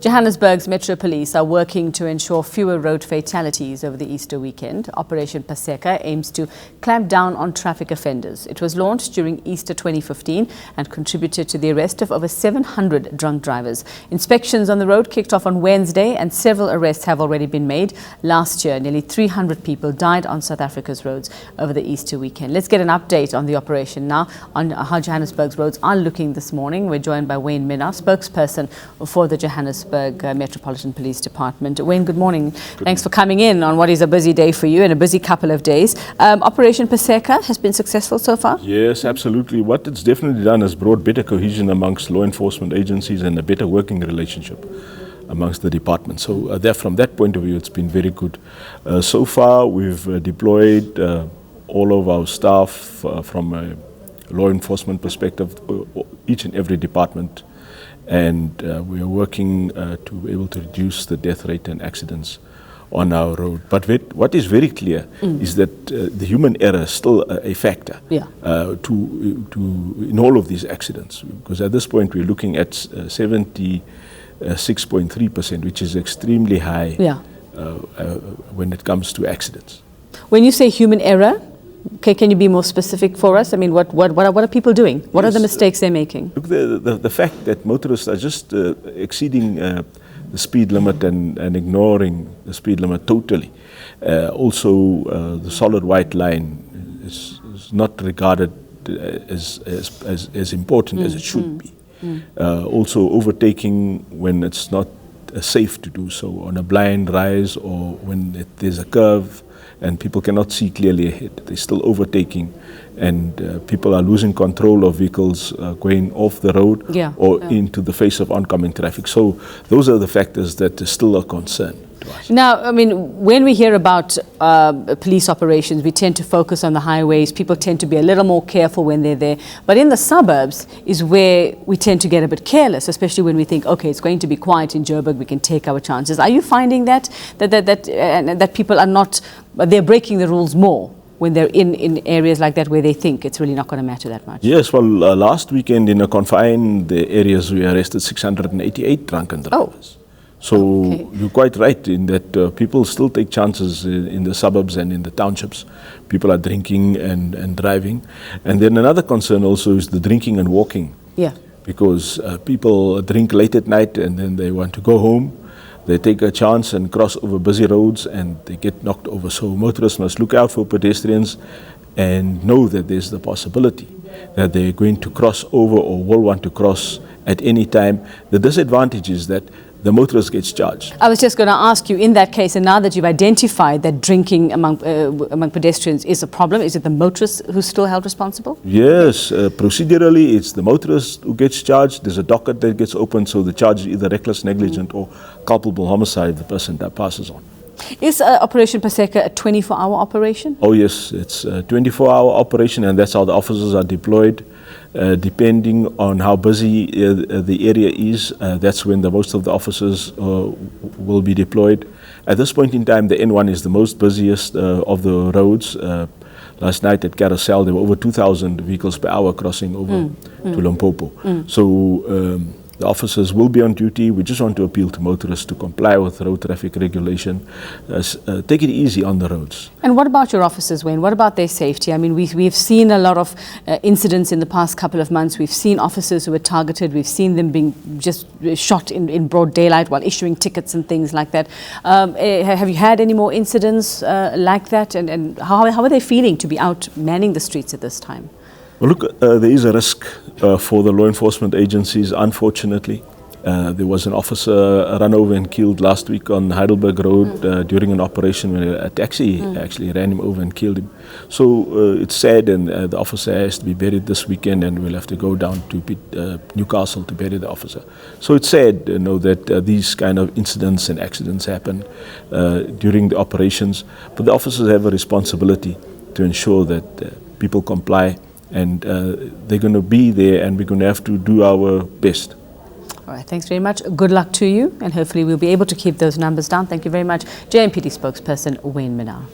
Johannesburg's Metro Police are working to ensure fewer road fatalities over the Easter weekend. Operation Paseka aims to clamp down on traffic offenders. It was launched during Easter 2015 and contributed to the arrest of over 700 drunk drivers. Inspections on the road kicked off on Wednesday and several arrests have already been made. Last year, nearly 300 people died on South Africa's roads over the Easter weekend. Let's get an update on the operation now, on how Johannesburg's roads are looking this morning. We're joined by Wayne Minnaar, spokesperson for the Johannesburg Metropolitan Police Department. Wayne, good morning. Thanks for coming in on what is a busy day for you and a busy couple of days. Operation Paseka has been successful so far? Yes, absolutely. What it's definitely done is brought better cohesion amongst law enforcement agencies and a better working relationship amongst the departments. So from that point of view, it's been very good. So far, we've deployed all of our staff from a law enforcement perspective, each and every department. And we are working to be able to reduce the death rate and accidents on our road. But what is very clear is that the human error is still a factor in all of these accidents. Because at this point we're looking at 76.3%, which is extremely high when it comes to accidents. When you say human error, can you be more specific for us? I mean, what are people doing? What are the mistakes they're making? Look, the fact that motorists are just exceeding the speed limit and ignoring the speed limit totally. Also, the solid white line is not regarded as important as it should be. Also, overtaking when it's not safe to do so, on a blind rise or when there's a curve and people cannot see clearly ahead. They're still overtaking, and people are losing control of vehicles going off the road or into the face of oncoming traffic. So those are the factors that are still a concern to us. Now, I mean, when we hear about police operations, we tend to focus on the highways. People tend to be a little more careful when they're there. But in the suburbs is where we tend to get a bit careless, especially when we think, okay, it's going to be quiet in Joburg, we can take our chances. Are you finding that people are not, they're breaking the rules more when they're in areas like that where they think it's really not going to matter that much? Yes, well, last weekend in a confined areas, we arrested 688 drunken drivers. So you're quite right in that people still take chances in the suburbs and in the townships. People are drinking and driving. And then another concern also is the drinking and walking. Yeah. Because people drink late at night and then they want to go home. They take a chance and cross over busy roads and they get knocked over. So motorists must look out for pedestrians and know that there's the possibility that they're going to cross over or will want to cross at any time. The disadvantage is that the motorist gets charged. I was just going to ask you, in that case, and now that you've identified that drinking among pedestrians is a problem, is it the motorist who's still held responsible? Yes, procedurally it's the motorist who gets charged. There's a docket that gets opened, so the charge is either reckless, negligent or culpable homicide if the person that passes on. Is Operation Paseka a 24-hour operation? Oh yes, it's a 24-hour operation, and that's how the officers are deployed. Depending on how busy the area is, that's when most of the officers will be deployed. At this point in time, the N1 is the most busiest of the roads. Last night at Carousel, there were over 2,000 vehicles per hour crossing over to Limpopo. So the officers will be on duty. We just want to appeal to motorists to comply with road traffic regulation. Take it easy on the roads. And what about your officers, Wayne? What about their safety? I mean, we've seen a lot of incidents in the past couple of months. We've seen officers who were targeted. We've seen them being just shot in broad daylight while issuing tickets and things like that. Have you had any more incidents like that? And how are they feeling to be out manning the streets at this time? Well, look, there is a risk for the law enforcement agencies, unfortunately. There was an officer run over and killed last week on Heidelberg Road during an operation where a taxi actually ran him over and killed him. So it's sad, and the officer has to be buried this weekend, and we'll have to go down to Newcastle to bury the officer. So it's sad, that these kind of incidents and accidents happen during the operations. But the officers have a responsibility to ensure that people comply. And they're going to be there, and we're going to have to do our best. All right, thanks very much. Good luck to you, and hopefully we'll be able to keep those numbers down. Thank you very much. JMPD spokesperson Wayne Minnaar.